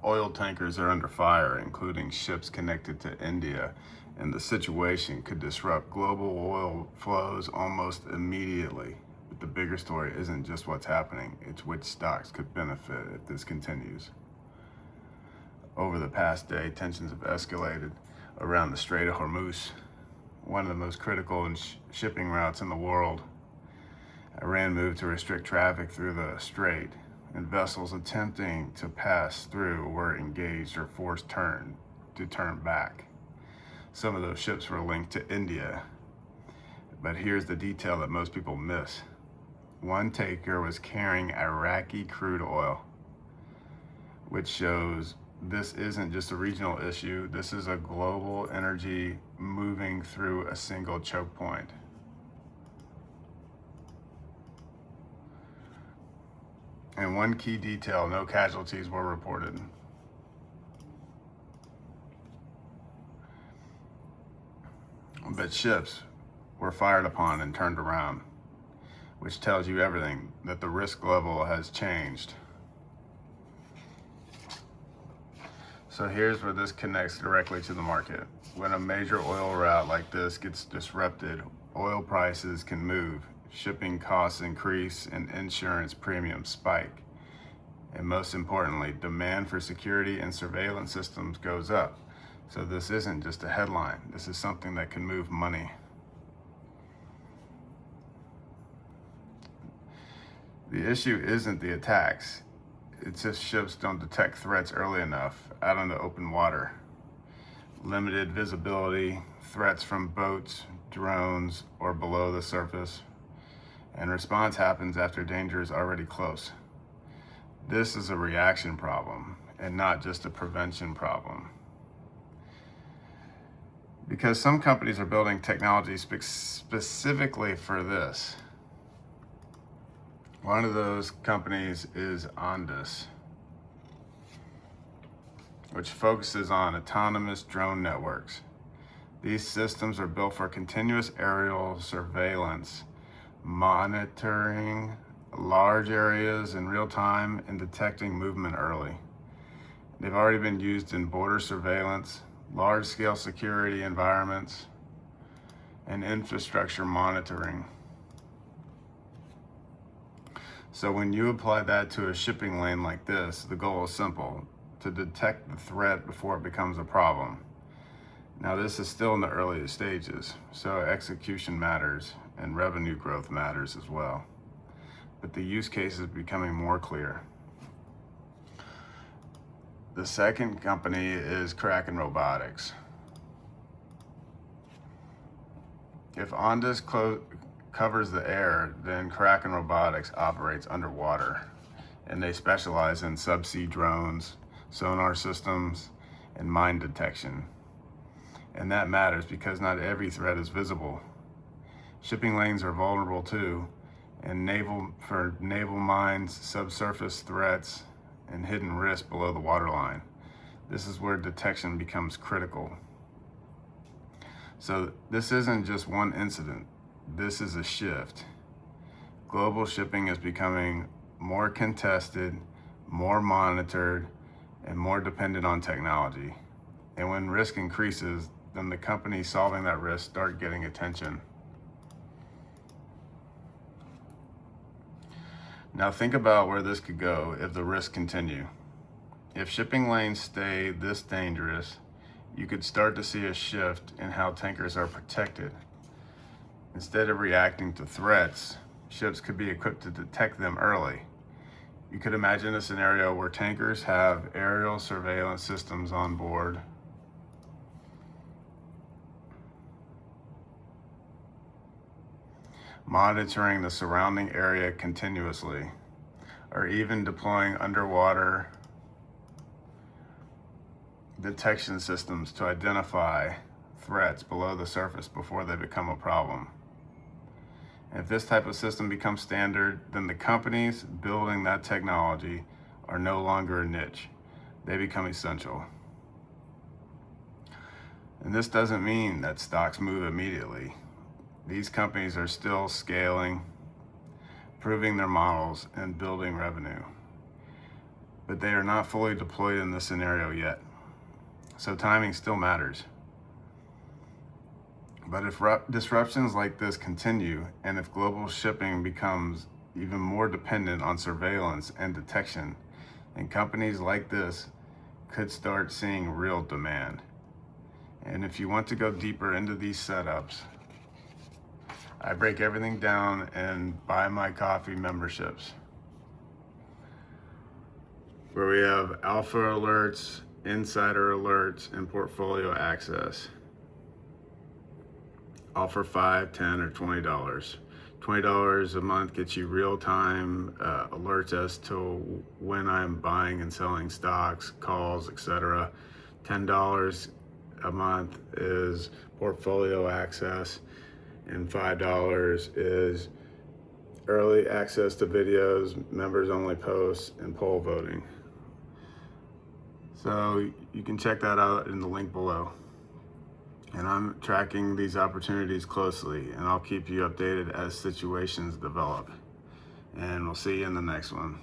oil tankers are under fire, including ships connected to India, and the situation could disrupt global oil flows almost immediately. But the bigger story isn't just what's happening, it's which stocks could benefit if this continues. Over the past day, tensions have escalated around the Strait of Hormuz, one of the most critical shipping routes in the world. Iran moved to restrict traffic through the strait, and vessels attempting to pass through were engaged or forced to turn back. Some of those ships were linked to India, but here's the detail that most people miss. One tanker was carrying Iraqi crude oil, which shows this isn't just a regional issue, this is a global energy moving through a single choke point. And one key detail, no casualties were reported. But ships were fired upon and turned around, which tells you everything, that the risk level has changed. So here's where this connects directly to the market. When a major oil route like this gets disrupted, oil prices can move, shipping costs increase, and insurance premiums spike. And most importantly, demand for security and surveillance systems goes up. So this isn't just a headline, this is something that can move money. The issue isn't the attacks, it's just ships don't detect threats early enough out on the open water. Limited visibility, threats from boats, drones, or below the surface, and response happens after danger is already close. This is a reaction problem and not just a prevention problem. Because some companies are building technology specifically for this. One of those companies is Ondas, which focuses on autonomous drone networks. These systems are built for continuous aerial surveillance, monitoring large areas in real time and detecting movement early. They've already been used in border surveillance, large-scale security environments, and infrastructure monitoring. So when you apply that to a shipping lane like this, the goal is simple: to detect the threat before it becomes a problem. Now this is still in the earliest stages, so execution matters and revenue growth matters as well. But the use case is becoming more clear. The second company is Kraken Robotics. If Ondas covers the air, then Kraken Robotics operates underwater, and they specialize in subsea drones, sonar systems, and mine detection. And that matters because not every threat is visible. Shipping lanes are vulnerable too, and for naval mines, subsurface threats, and hidden risks below the waterline. This is where detection becomes critical. So this isn't just one incident, this is a shift. Global shipping is becoming more contested, more monitored, and more dependent on technology. And when risk increases, then the companies solving that risk start getting attention. Now think about where this could go if the risks continue. If shipping lanes stay this dangerous, you could start to see a shift in how tankers are protected. Instead of reacting to threats, ships could be equipped to detect them early. You could imagine a scenario where tankers have aerial surveillance systems on board, monitoring the surrounding area continuously, or even deploying underwater detection systems to identify threats below the surface before they become a problem. If this type of system becomes standard, then the companies building that technology are no longer a niche. They become essential. And this doesn't mean that stocks move immediately. These companies are still scaling, proving their models, and building revenue. but they are not fully deployed in this scenario yet. So timing still matters. But if disruptions like this continue, and if global shipping becomes even more dependent on surveillance and detection, then companies like this could start seeing real demand. And if you want to go deeper into these setups, I break everything down in Buy My Coffee memberships, where we have alpha alerts, insider alerts, and portfolio access. All for $5, $10, or $20. $20 a month gets you real-time alerts as to when I'm buying and selling stocks, calls, etc. $10 a month is portfolio access, and $5 is early access to videos, members-only posts, and poll voting. So you can check that out in the link below. And I'm tracking these opportunities closely, and I'll keep you updated as situations develop. And we'll see you in the next one.